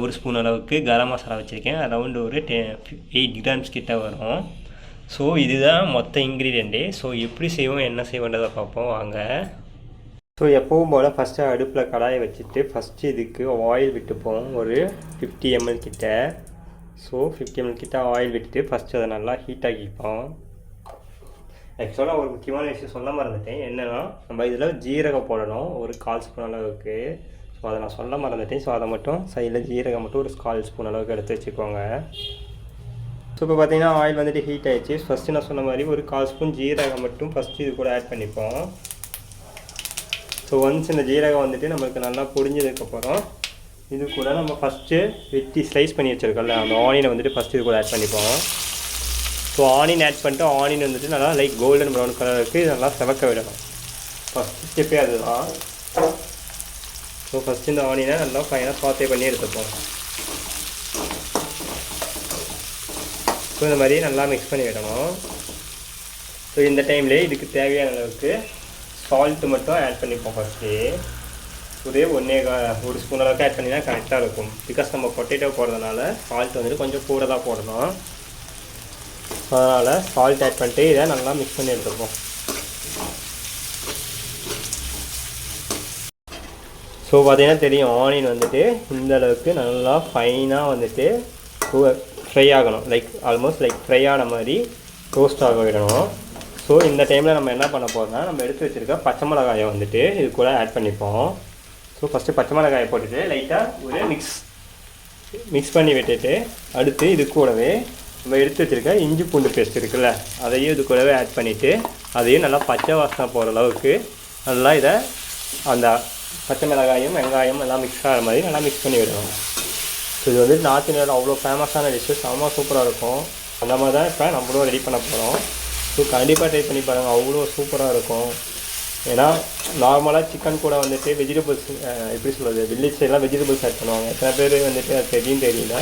ஒரு ஸ்பூன் அளவுக்கு கரம் மசாலா வச்சுருக்கேன். அரௌண்டு ஒரு 8 கிராம்ஸ் கிட்ட வரும். ஸோ இதுதான் மொத்த இன்க்ரீடியண்ட்டே. ஸோ எப்படி செய்வோம் என்ன செய்வோன்றதை பார்ப்போம் வாங்க. ஸோ எப்பவும் போல் ஃபஸ்ட்டு அடுப்பில் கடாயை வச்சுட்டு ஃபஸ்ட்டு இதுக்கு ஆயில் விட்டுப்போம் ஒரு 50 ml கிட்ட. ஸோ 50 ml கிட்ட ஆயில் விட்டுட்டு ஃபஸ்ட்டு அதை நல்லா ஹீட் ஆக்கிப்போம். ஆக்சுவலாக ஒரு முக்கியமான விஷயம் சொல்ல மறந்துட்டேன். என்னென்னா நம்ம இதில் ஜீரகம் போடணும் ஒரு 1/4 ஸ்பூன் அளவுக்கு. ஸோ அதை நான் சொல்ல மறந்துட்டேன். ஸோ அதை மட்டும் சைடில் ஜீரகம் மட்டும் ஒரு 1/4 ஸ்பூன் அளவுக்கு எடுத்து வச்சுக்கோங்க. ஸோ இப்போ பார்த்தீங்கன்னா ஆயில் வந்துட்டு ஹீட் ஆகிடுச்சு. ஃபஸ்ட்டு நான் சொன்ன மாதிரி ஒரு 1/4 ஸ்பூன் ஜீரகம் மட்டும் ஃபஸ்ட்டு இது கூட ஆட் பண்ணிப்போம். ஸோ ஒன்ஸ் இந்த ஜீரகம் வந்துட்டு நம்மளுக்கு நல்லா பொரிஞ்சதுக்கப்புறம் இது கூட நம்ம ஃபஸ்ட்டு வெட்டி ஸ்லைஸ் பண்ணி வச்சுருக்கோம்ல அந்த ஆனியனை வந்துட்டு ஃபஸ்ட்டு இது கூட ஆட் பண்ணிப்போம். ஸோ ஆனியன் ஆட் பண்ணிட்டு ஆனியன் வந்துட்டு நல்லா லைக் கோல்டன் ப்ரௌன் கலருக்கு நல்லா செவக்க விடணும். ஃபஸ்ட்டு ஸ்டெப்பே அதுதான். ஸோ ஃபஸ்ட்டு இந்த ஆனியனை நல்லா ஃபைனாக சாத்தே பண்ணி எடுத்துப்போம். ஸோ இந்த மாதிரி நல்லா மிக்ஸ் பண்ணி விடணும். ஸோ இந்த டைம்லேயே இதுக்கு தேவையான அளவுக்கு சால்ட்டு மட்டும் ஆட் பண்ணிப்போம். ஃபஸ்ட்டு ஒரு ஸ்பூன் அளவுக்கு ஆட் பண்ணினா கரெக்டாக இருக்கும். பிகாஸ் நம்ம பொட்டேட்டோ போடுறதுனால சால்ட் வந்துட்டு கொஞ்சம் கூட தான் போடணும். ஸோ அதனால் சால்ட் ஆட் பண்ணிட்டு இதை நல்லா மிக்ஸ் பண்ணி எடுத்துப்போம். ஸோ பார்த்தீங்கன்னா தெரியும் ஆனியன் வந்துட்டு இந்த அளவுக்கு நல்லா ஃபைனாக வந்துட்டு ஃப்ரை ஆகணும். லைக் ஆல்மோஸ்ட் லைக் ஃப்ரை ஆன மாதிரி ரோஸ்ட் ஆக விடணும். ஸோ இந்த டைமில் நம்ம என்ன பண்ண போகிறோம்னா நம்ம எடுத்து வச்சுருக்க பச்சை மிளகாயை வந்துட்டு இது கூட ஆட் பண்ணிப்போம். ஸோ ஃபஸ்ட்டு பச்சை மிளகாயை போட்டுட்டு லைட்டாக ஒரு மிக்ஸ் பண்ணி விட்டுட்டு அடுத்து இது கூடவே நம்ம எடுத்து வச்சுருக்க இஞ்சி பூண்டு பேஸ்ட் இருக்குல்ல அதையும் இது கூடவே ஆட் பண்ணிவிட்டு அதையும் நல்லா பச்சை வாசனை போகிற அளவுக்கு நல்லா இதை அந்த பச்சை மிளகாயும் வெங்காயம் எல்லாம் மிக்ஸ் ஆகிற மாதிரி நல்லா மிக்ஸ் பண்ணி விடணும். ஸோ இது வந்து நார்த் இந்தியாவில் அவ்வளோ ஃபேமஸான டிஷ்ஷு, செம்ம சூப்பராக இருக்கும். அந்த மாதிரி தான் இப்போ நம்மளும் ரெடி பண்ண போகிறோம். ஸோ கண்டிப்பாக ட்ரை பண்ணி பாருங்கள், அவ்வளோ சூப்பராக இருக்கும். ஏன்னா நார்மலாக சிக்கன் கூட வந்துட்டு வெஜிடபிள்ஸ் எப்படி சொல்கிறது வில்லேஜ் சைடெலாம் வெஜிடபிள்ஸ் ஆட் பண்ணுவாங்க. எத்தனை பேர் வந்துட்டு அது தெரியும் தெரியல.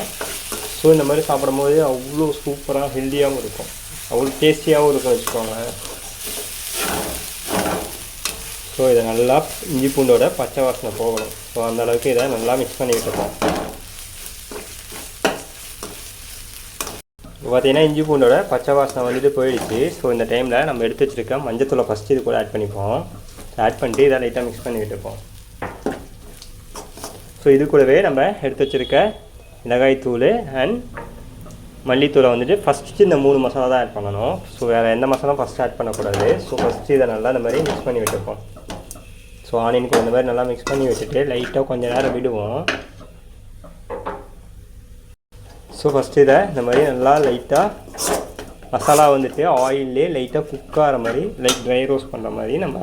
ஸோ இந்த மாதிரி சாப்பிடும்போது அவ்வளோ சூப்பராக ஹெல்த்தியாகவும் இருக்கும், அவ்வளோ டேஸ்டியாகவும் இருக்கும் வச்சுக்கோங்க. ஸோ இதை நல்லா இஞ்சி பூண்டோட பச்சை வாசனை போகணும். ஸோ அந்தளவுக்கு இதை நல்லா மிக்ஸ் பண்ணி விட்டுப்போம். இப்போ பார்த்தீங்கன்னா இஞ்சி பூண்டோட பச்சை வாசனை வந்துட்டு போயிடுச்சு. ஸோ இந்த டைமில் நம்ம எடுத்து வச்சுருக்க மஞ்சத்தூளை ஃபஸ்ட்டு இது கூட ஆட் பண்ணிப்போம். ஆட் பண்ணிட்டு இதை லைட்டாக மிக்ஸ் பண்ணி விட்டுப்போம். ஸோ இது கூடவே நம்ம எடுத்து வச்சுருக்க மிளகாய்த்தூள் அண்ட் மல்லித்தூளை வந்துட்டு ஃபஸ்ட்டு இந்த 3 மசாலா தான் ஆட் பண்ணணும். ஸோ வேறு எந்த மசாலாவும் ஃபஸ்ட்டு ஆட் பண்ணக்கூடாது. ஸோ ஃபஸ்ட்டு இதை நல்லா இந்த மாதிரி மிக்ஸ் பண்ணி விட்டுப்போம். ஸோ ஆனியனுக்கு இந்த மாதிரி நல்லா மிக்ஸ் பண்ணி வச்சுட்டு லைட்டாக கொஞ்சம் நேரம் விடுவோம். ஸோ ஃபஸ்ட்டு இதை இந்த மாதிரி நல்லா லைட்டாக மசாலா வந்துட்டு ஆயிலே லைட்டாக குக் ஆகிற மாதிரி லைக் ட்ரை ரோஸ்ட் பண்ணுற மாதிரி நம்ம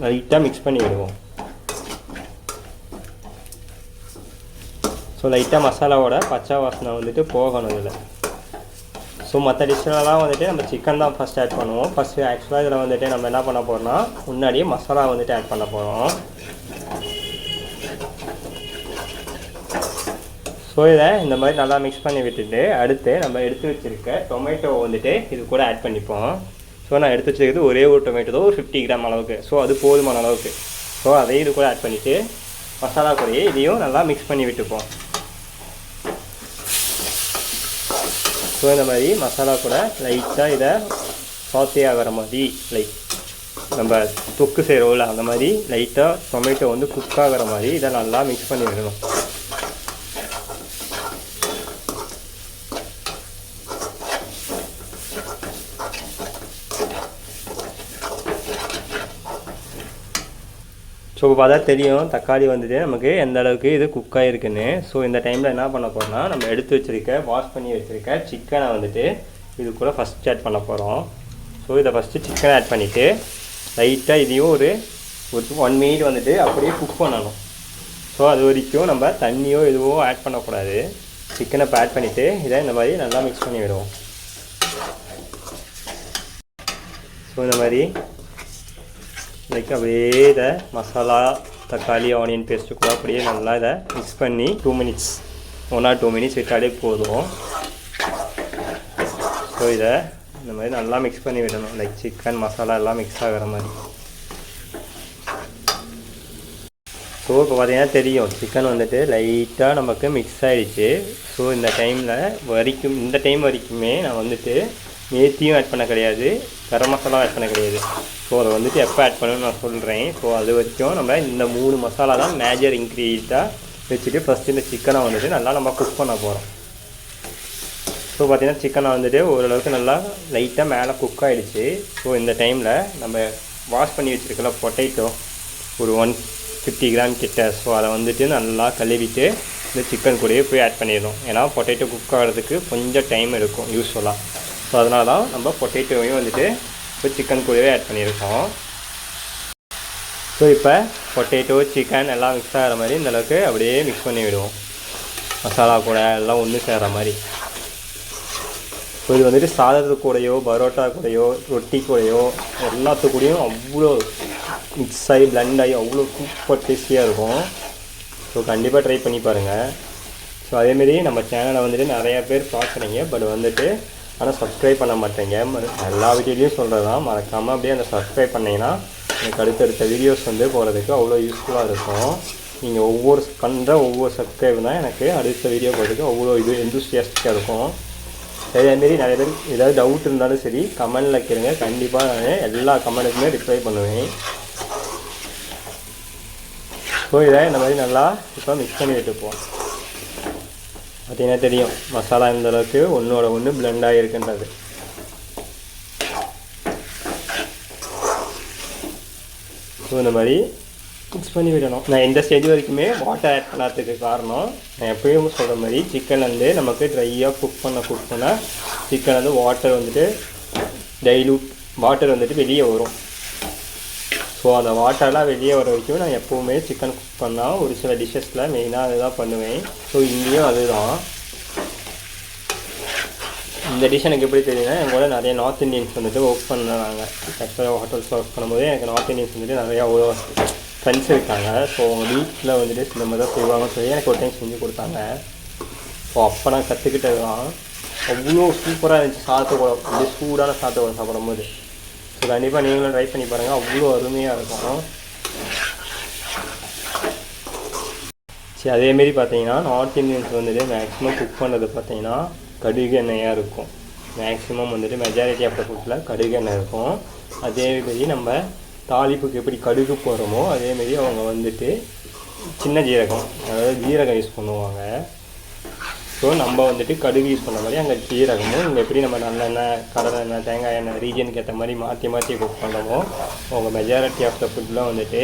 லைட்டாக மிக்ஸ் பண்ணி விடுவோம். ஸோ லைட்டாக மசாலாவோட பச்சை வாசனை வந்துட்டு போகணும் இதில். ஸோ மற்ற டிஷ்ஷெல்லாம் வந்துட்டு நம்ம சிக்கன் தான் ஃபஸ்ட் ஆட் பண்ணுவோம். ஃபஸ்ட்டு ஆக்சுவலாக இதில் வந்துட்டு நம்ம என்ன பண்ண போகிறோம்னா முன்னாடியே மசாலா வந்துட்டு ஆட் பண்ண போகிறோம். ஸோ இதை இந்த மாதிரி நல்லா மிக்ஸ் பண்ணி விட்டுட்டு அடுத்து நம்ம எடுத்து வச்சுருக்க டொமேட்டோ வந்துட்டு இது கூட ஆட் பண்ணிப்போம். ஸோ நான் எடுத்து வச்சுருக்கிறது ஒரே ஒரு டொமேட்டோ தான், ஒரு 50 கிராம் அளவுக்கு. ஸோ அது போதுமான அளவுக்கு. ஸோ அதையும் இது கூட ஆட் பண்ணிவிட்டு மசாலா கூடயே இதையும் நல்லா மிக்ஸ் பண்ணி விட்டுப்போம். ஸோ இந்த மாதிரி மசாலா கூட லைட்டாக இதை சாத்தே ஆகிற மாதிரி லைக் நம்ம தொக்கு செய்கிறோம்ல அந்த மாதிரி லைட்டாக டொமேட்டோ வந்து குக் ஆகிற மாதிரி இதை நல்லா மிக்ஸ் பண்ணி விடணும். ஸோ இப்போ பார்த்தா தெரியும் தக்காளி வந்துட்டு நமக்கு எந்த அளவுக்கு இது குக் ஆகிருக்குன்னு. ஸோ இந்த டைமில் என்ன பண்ண போகிறோம்னா நம்ம எடுத்து வச்சுருக்க வாஷ் பண்ணி வச்சுருக்க சிக்கனை வந்துட்டு இது கூட ஃபஸ்ட் ஆட் பண்ண போகிறோம். ஸோ இதை ஃபஸ்ட்டு சிக்கனை ஆட் பண்ணிவிட்டு லைட்டாக இதையும் ஒரு 1 மினிட் வந்துட்டு அப்படியே குக் பண்ணணும். ஸோ அது வரைக்கும் நம்ம தண்ணியோ எதுவோ ஆட் பண்ணக்கூடாது. சிக்கனை இப்போ ஆட் பண்ணிவிட்டு இதை இந்த மாதிரி நல்லா மிக்ஸ் பண்ணி விடுவோம். ஸோ இந்த மாதிரி லைக் அப்படியே இதை மசாலா தக்காளி ஆனியன் பேஸ்ட்டு கூட அப்படியே நல்லா இதை மிக்ஸ் பண்ணி 2 மினிட்ஸ் 1 or 2 மினிட்ஸ் விட்டாலே போதும். ஸோ இதை இந்த மாதிரி நல்லா மிக்ஸ் பண்ணி விடணும். லைக் சிக்கன் மசாலா எல்லாம் மிக்ஸ் ஆகிற மாதிரி. ஸோ இப்போ பார்த்தீங்கன்னா தெரியும் சிக்கன் வந்துட்டு லைட்டாக நமக்கு மிக்ஸ் ஆகிடுச்சு. ஸோ இந்த டைம் வரைக்குமே நான் வந்துட்டு மேத்தியும் ஆட் பண்ண கிடையாது, கரம் மசாலா ஆட் பண்ண கிடையாது. ஸோ அதை வந்துட்டு எப்போ ஆட் பண்ணணும்னு நான் சொல்கிறேன். ஸோ அது வரைக்கும் நம்ம இந்த 3 மசாலா தான் மேஜர் இன்க்ரீடியண்ட்டாக வச்சுட்டு ஃபஸ்ட்டு இந்த சிக்கனை வந்துட்டு நல்லா நம்ம குக் பண்ண போகிறோம். ஸோ பார்த்திங்கன்னா சிக்கனை வந்துட்டு ஓரளவுக்கு நல்லா லைட்டாக மேலே குக் ஆகிடுச்சு. ஸோ இந்த டைமில் நம்ம வாஷ் பண்ணி வச்சுருக்கல பொட்டேட்டோ ஒரு 150 கிராம் கிட்ட, ஸோ அதை வந்துட்டு நல்லா கழுவிட்டு இந்த சிக்கன் கூடயே போய் ஆட் பண்ணிடணும். ஏன்னா பொட்டேட்டோ குக் ஆகிறதுக்கு கொஞ்சம் டைம் எடுக்கும் யூஸ்வலாக. ஸோ அதனால தான் நம்ம பொட்டேட்டோவையும் வந்துட்டு இப்போ சிக்கன் கூடவே ஆட் பண்ணியிருக்கோம். ஸோ இப்போ பொட்டேட்டோ சிக்கன் எல்லாம் மிக்ஸ் ஆகிற மாதிரி இந்தளவுக்கு அப்படியே மிக்ஸ் பண்ணி விடுவோம், மசாலா கூட எல்லாம் ஒன்று சேர்கிற மாதிரி. ஸோ இது வந்துட்டு சாதத்து கூடையோ பரோட்டா கூடையோ ரொட்டி கூடையோ எல்லாத்துக்கூடையும் அவ்வளோ மிக்ஸ் ஆகி பிளண்ட் ஆகி அவ்வளோ சூப்பர் டேஸ்டியாக இருக்கும். ஸோ கண்டிப்பாக ட்ரை பண்ணி பாருங்கள். ஸோ அதேமாரி நம்ம சேனலை வந்துட்டு நிறையா பேர் பார்க்குறீங்க, பட் வந்துட்டு ஆனால் சப்ஸ்கிரைப் பண்ண மாட்டேங்க. எல்லா வீடியோலையும் சொல்கிறது தான், மறக்காமல் அப்படியே அந்த சப்ஸ்கிரைப் பண்ணிங்கன்னா எனக்கு அடுத்தடுத்த வீடியோஸ் வந்து போகிறதுக்கு அவ்வளோ யூஸ்ஃபுல்லாக இருக்கும். நீங்கள் ஒவ்வொரு சப்ஸ்கிரைப் தான் எனக்கு அடுத்த வீடியோ போகிறதுக்கு அவ்வளோ எந்தூசியாஸ்டிக்காக இருக்கும். அதேமாரி நிறைய பேர் ஏதாவது டவுட் இருந்தாலும் சரி கமெண்டில் வைக்கிறேங்க, கண்டிப்பாக நான் எல்லா கமெண்ட்டுக்குமே ரிப்ளை பண்ணுவேன். ஸோ இதை இந்த மாதிரி நல்லா இப்போ மிக்ஸ் பண்ணி விட்டுப்போம். பார்த்தீங்கன்னா தெரியும் மசாலா இந்தளவுக்கு ஒன்றோட ஒன்று பிளெண்ட் ஆகிருக்குன்றது. ஸோ இந்த மாதிரி மிக்ஸ் பண்ணி விடணும். நான் இந்த ஸ்டேஜ் வரைக்குமே வாட்டர் ஆட் பண்ணாததுக்கு காரணம், நான் எப்பயும் சொல்கிற மாதிரி சிக்கன் வந்து நமக்கு ட்ரையாக குக் பண்ண சிக்கன் வந்து வாட்டர் வந்துட்டு வாட்டர் வந்துட்டு வெளியே வரும். ஸோ அந்த வாட்டர்லாம் வெளியே வர வரைக்கும் நான் எப்போவுமே சிக்கன் குக் பண்ணால் ஒரு சில டிஷ்ஷஸில் மெயினாக அதுதான் பண்ணுவேன். ஸோ இங்கேயும் அதுதான். இந்த டிஷ் எனக்கு எப்படி தெரியுதுன்னா, என் கூட நிறைய நார்த் இந்தியன்ஸ் வந்துட்டு ஒர்க் பண்ணாங்க. ஆக்சுவலாக ஹோட்டல்ஸில் ஒர்க் பண்ணும்போது எனக்கு நார்த் இந்தியன்ஸ் வந்துட்டு நிறையா ஃப்ரெண்ட்ஸ் இருக்காங்க. ஸோ அவங்க வீட்டில் வந்துட்டு இந்த மாதிரி தான் செய்வாங்கன்னு சொல்லி எனக்கு ஒரு டைம் செஞ்சு கொடுத்தாங்க. ஸோ அப்போ நான் கற்றுக்கிட்டது தான். அவ்வளோ சூப்பராக இருந்துச்சு சாதத்தை கூட, அப்படியே சூடான சாதத்தை கூட சாப்பிடும்போது. ஸோ கண்டிப்பாக நீங்களும் ட்ரை பண்ணி பாருங்கள், அவ்வளோ அருமையாக இருக்கும். சரி அதேமாரி பார்த்தீங்கன்னா நார்த் இந்தியன்ஸ் வந்துட்டு மேக்ஸிமம் குக் பண்ணுறது பார்த்தீங்கன்னா கடுகு எண்ணெயாக இருக்கும். மேக்ஸிமம் வந்துட்டு மெஜாரிட்டி ஆஃப் த ஃபுட்டில் கடுகு எண்ணெய் இருக்கும். அதேமாரி நம்ம தாளிப்புக்கு எப்படி கடுகு போடுறோமோ அதேமாரி அவங்க வந்துட்டு சின்ன ஜீரகம், அதாவது ஜீரகம் யூஸ் பண்ணுவாங்க. ஸோ நம்ம வந்துட்டு கடுகு யூஸ் பண்ண மாதிரி அங்கே ஜீரகமும் இங்கே எப்படி நம்ம நல்லெண்ணெய் கடலை எண்ணெய் தேங்காய் எண்ணெய் ரீஜனுக்கு ஏற்ற மாதிரி மாற்றி குக் பண்ணுறோமோ அவங்க மெஜாரிட்டி ஆஃப் த ஃபுட்டில் வந்துட்டு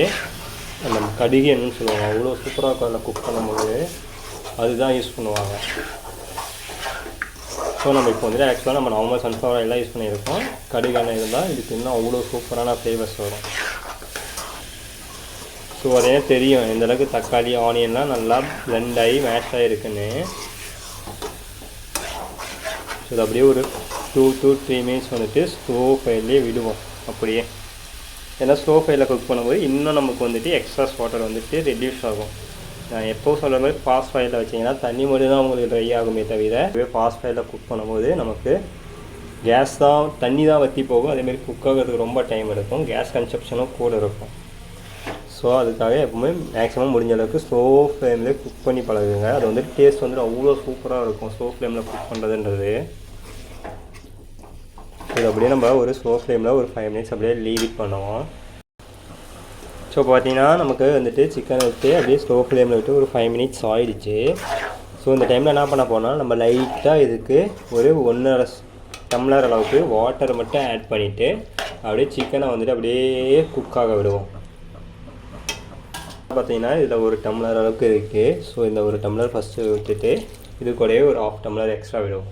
அந்த கடுகு எண்ணெய்னு சொல்லுவாங்க. அவ்வளோ சூப்பராக இருக்கும் அதில் குக் பண்ணும்போது, அதுதான் யூஸ் பண்ணுவாங்க. ஸோ நம்ம இப்போ வந்துட்டு ஆக்சுவலாக நம்ம நார்மல் சன்ஃப்ளவர் எல்லாம் யூஸ் பண்ணியிருக்கோம். கடுகு எண்ணெய் இருந்தால் இதுக்கு இன்னும் அவ்வளோ சூப்பரான ஃப்ளேவர்ஸ் வரும். ஸோ அதே தெரியும் எந்தளவுக்கு தக்காளி ஆனியன்லாம் நல்லா பிளெண்ட் ஆகி மேஷ் ஆகிருக்குன்னு. ஸோ இது அப்படியே ஒரு 2 to 3 மினிட்ஸ் வந்துட்டு ஸ்லோ ஃபயர்லேயே விடுவோம் அப்படியே. ஏன்னா ஸ்லோ ஃபயரில் குக் பண்ணும்போது இன்னும் நமக்கு வந்துட்டு எக்ஸ்ட்ராஸ் வாட்டர் வந்துட்டு ரெடியூஸ் ஆகும். நான் எப்போது சொல்கிற மாதிரி ஃபாஸ்ட் ஃபயரில் வச்சிங்கன்னா தண்ணி மட்டும் தான் உங்களுக்கு ட்ரை ஆகுமே தவிர, ஃபாஸ்ட் ஃபயரில் குக் பண்ணும்போது நமக்கு தண்ணி தான் வற்றி போகும். அதேமாதிரி குக் ஆகிறதுக்கு ரொம்ப டைம் எடுக்கும், கேஸ் கன்சப்ஷனும் கூட இருக்கும். ஸோ அதுக்காக எப்பவுமே மேக்ஸிமம் முடிஞ்ச அளவுக்கு ஸ்லோ ஃப்ளேமில் குக் பண்ணி பழகுங்க. அது வந்துட்டு டேஸ்ட் வந்துட்டு அவ்வளோ சூப்பராக இருக்கும் ஸ்லோ ஃப்ளேமில் குக் பண்ணுறதுன்றது. இது அப்படியே நம்ம ஒரு ஸ்லோ ஃப்ளேமில் ஒரு 5 மினிட்ஸ் அப்படியே லீவ் இட் பண்ணுவோம். ஸோ பார்த்தீங்கன்னா நமக்கு வந்துட்டு சிக்கனை விட்டு அப்படியே ஸ்லோ ஃப்ளேமில் விட்டு ஒரு 5 மினிட்ஸ் ஆகிடுச்சு. ஸோ இந்த டைமில் என்ன பண்ண போனால் நம்ம லைட்டாக இதுக்கு ஒரு 1.5 டம்ளர் அளவுக்கு வாட்டர் மட்டும் ஆட் பண்ணிவிட்டு அப்படியே சிக்கனை வந்துட்டு அப்படியே குக்காக விடுவோம். பார்த்தீங்கன்னா இதில் 1 டம்ளர் அளவுக்கு இருக்குது. ஸோ இந்த 1 டம்ளர் ஃபஸ்ட்டு விட்டுட்டு இது கூடவே ஒரு 1/2 டம்ளர் எக்ஸ்ட்ரா விடுவோம்.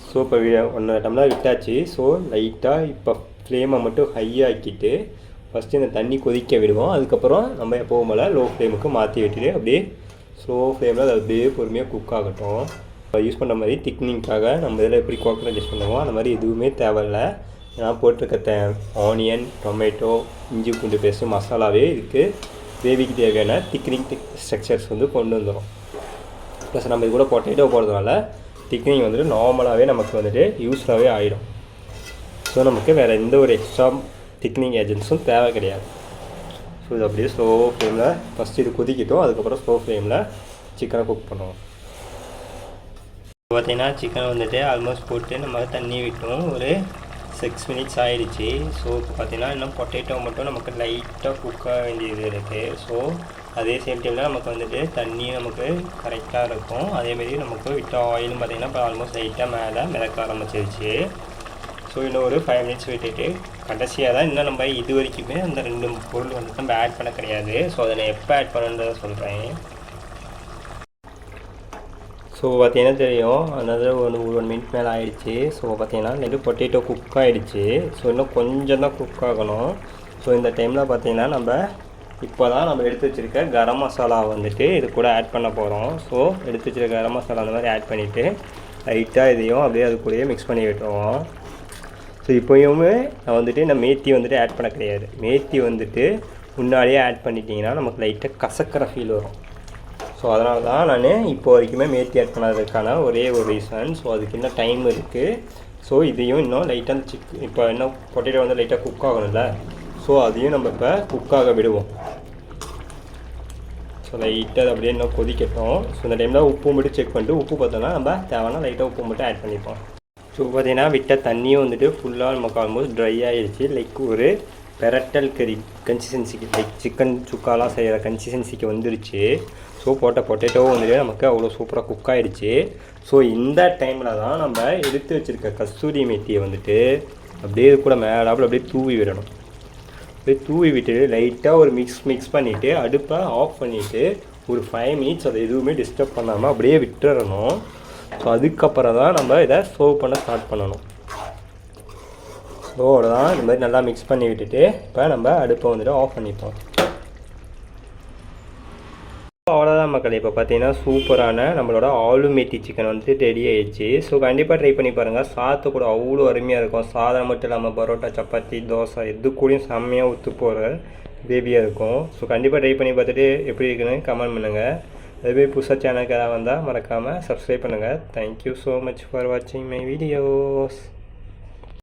ஸோ இப்போ 1.5 டம்ளர் விட்டாச்சு. ஸோ லைட்டாக இப்போ ஃப்ளேமை மட்டும் ஹையாக்கிட்டு ஃபஸ்ட்டு இந்த தண்ணி கொதிக்க விடுவோம். அதுக்கப்புறம் நம்ம எப்போவும் போல் லோ ஃப்ளேமுக்கு மாற்றி விட்டுட்டு அப்படியே ஸ்லோ ஃப்ளேமில் அது அப்படியே பொறுமையாக குக் ஆகட்டும். யூஸ் பண்ணுற மாதிரி திக்னிங்காக நம்ம இதில் எப்படி கோகனட் யூஸ் பண்ணுவோம் அந்த மாதிரி எதுவுமே தேவையில்லை. நான் போட்டிருக்க ஆனியன், டொமேட்டோ, இஞ்சி பூண்டு பேஸ்ட்டு மசாலாவே இதுக்கு கிரேவிக்கு தேவையான திக்னிங் ஸ்ட்ரக்சர்ஸ் வந்து கொண்டு வந்துடும். ப்ளஸ் நம்ம இது கூட பொட்டேட்டோ போடுறதுனால திக்னிங் வந்துட்டு நார்மலாகவே நமக்கு வந்துட்டு யூஸ்ஃபுல்லாகவே ஆகிடும். ஸோ நமக்கு வேறு எந்த ஒரு எக்ஸ்ட்ரா திக்னிங் ஏஜென்ட்ஸும் தேவை கிடையாது. ஸோ ஸோ இது அப்படியே ஸ்லோ ஃப்ளேமில் ஃபஸ்ட்டு இது கொதிக்கிட்டோம், அதுக்கப்புறம் ஸ்லோ ஃப்ளேமில் சிக்கனை குக் பண்ணுவோம். பார்த்தீங்கன்னா சிக்கன் வந்துட்டு ஆல்மோஸ்ட் போட்டு நம்ம தண்ணி விட்டோம், ஒரு 6 மினிட்ஸ் ஆகிடுச்சு. ஸோ இப்போ பார்த்தீங்கன்னா இன்னும் பொட்டேட்டோ மட்டும் நமக்கு லைட்டாக குக் ஆக வேண்டியது இருக்குது. ஸோ அதே சேம் டைமில் நமக்கு வந்துட்டு தண்ணியும் நமக்கு கரெக்டாக இருக்கும். அதேமாரி நமக்கு விட்ட ஆயிலும் பார்த்திங்கன்னா இப்போ ஆல்மோஸ்ட் லைட்டாக மேலே மிதக்க ஆரம்பிச்சிருச்சு. ஸோ இன்னும் ஒரு 5 மினிட்ஸ் விட்டுட்டு கடைசியாக தான் இன்னும் நம்ம இது வரைக்குமே அந்த 2 பொருள் வந்துட்டு நம்ம ஆட் பண்ண கிடையாது. ஸோ அதை நான் எப்போ ஆட் பண்ணுன்றதை சொல்கிறேன். ஸோ பார்த்தீங்கன்னா தெரியும், அதனால் ஒரு 1 மினிட் மேலே ஆகிடுச்சு. ஸோ பார்த்தீங்கன்னா இது பொட்டேட்டோ குக் ஆகிடுச்சு. ஸோ இன்னும் கொஞ்சம் தான் குக் ஆகணும். ஸோ இந்த டைமில் பார்த்தீங்கன்னா நம்ம இப்போ தான் நம்ம எடுத்து வச்சுருக்க கரம் மசாலா வந்துட்டு இது கூட ஆட் பண்ண போகிறோம். ஸோ எடுத்து வச்சுருக்க கரம் மசாலா அந்த மாதிரி ஆட் பண்ணிவிட்டு லைட்டாக இதையும் அப்படியே அது கூடயே மிக்ஸ் பண்ணி விட்டுருவோம். ஸோ இப்போயுமே நான் வந்துட்டு இந்த மேத்தி வந்துட்டு ஆட் பண்ண கிடையாது. மேத்தி வந்துட்டு முன்னாடியே ஆட் பண்ணிட்டீங்கன்னா நமக்கு லைட்டாக கசக்கிற ஃபீல் வரும். ஸோ அதனால தான் நான் இப்போ வரைக்குமே மேத்தி ஆட் பண்ணதுக்கான ஒரே ஒரு ரீசன். ஸோ அதுக்கு இன்னும் டைம் இருக்குது. ஸோ இதையும் இன்னும் லைட்டாக இப்போ இன்னும் பொட்டேட்டோ வந்து லைட்டாக குக் ஆகணும்ல, ஸோ அதையும் நம்ம இப்போ குக்காக விடுவோம். ஸோ லைட்டாக அப்படியே இன்னும் கொதிக்கட்டும். ஸோ இந்த டைமில் உப்பு மட்டும் செக் பண்ணிட்டு உப்பு பார்த்தோன்னா நம்ம தேவைன்னா லைட்டாக உப்பு மட்டும் ஆட் பண்ணிப்போம். ஸோ பார்த்தீங்கன்னா விட்ட தண்ணியும் வந்துட்டு ஃபுல்லாக நமக்கு ஆல்மோஸ்ட் ட்ரை ஆகிடுச்சு. லைக் ஒரு பெரட்டல் கறி கன்சிஸ்டன்சிக்கு, லைக் சிக்கன் சுக்காலாம் செய்கிற கன்சிஸ்டன்சிக்கு வந்துருச்சு. ஸோ போட்ட பொட்டேட்டோவும் வந்துட்டு நமக்கு அவ்வளோ சூப்பராக குக் ஆகிடுச்சு. ஸோ இந்த டைமில் தான் நம்ம எடுத்து வச்சுருக்க கஸ்தூரி மேத்தியை வந்துட்டு அப்படியே கூட மேலாப்பில் அப்படியே தூவி விடணும். அப்படியே தூவி விட்டு லைட்டாக ஒரு மிக்ஸ் பண்ணிவிட்டு அடுப்பை ஆஃப் பண்ணிவிட்டு ஒரு 5 மினிட்ஸ் அதை எதுவுமே டிஸ்டர்ப் பண்ணாமல் அப்படியே விட்டுறணும். ஸோ அதுக்கப்புறம் தான் நம்ம இதை சர்வ் பண்ண ஸ்டார்ட் பண்ணணும். ஸோ அவ்வளோதான், இந்த மாதிரி நல்லா மிக்ஸ் பண்ணி விட்டுட்டு இப்போ நம்ம அடுப்பை வந்துட்டு ஆஃப் பண்ணிப்போம். அவ்வளோதான் மக்கள், இப்போ பார்த்தீங்கன்னா சூப்பரான நம்மளோட ஆலு மேத்தி சிக்கன் வந்துட்டு ரெடி ஆகிடுச்சு. ஸோ கண்டிப்பாக ட்ரை பண்ணி பாருங்கள். சாத்து கூட அவ்வளோ அருமையாக இருக்கும். சாதம் மட்டும் இல்லாமல் பரோட்டா, சப்பாத்தி, தோசை எது கூடயும் செம்மையாக ஒத்து போகிற கிரேவியாக இருக்கும். ஸோ கண்டிப்பாக ட்ரை பண்ணி பார்த்துட்டு எப்படி இருக்குன்னு கமெண்ட் பண்ணுங்கள். அதுவே புதுசாக சேனலுக்கு ஏதாவது வந்தால் மறக்காமல் சப்ஸ்கிரைப் பண்ணுங்கள். தேங்க்யூ ஸோ மச் ஃபார் வாட்சிங் மை வீடியோஸ்.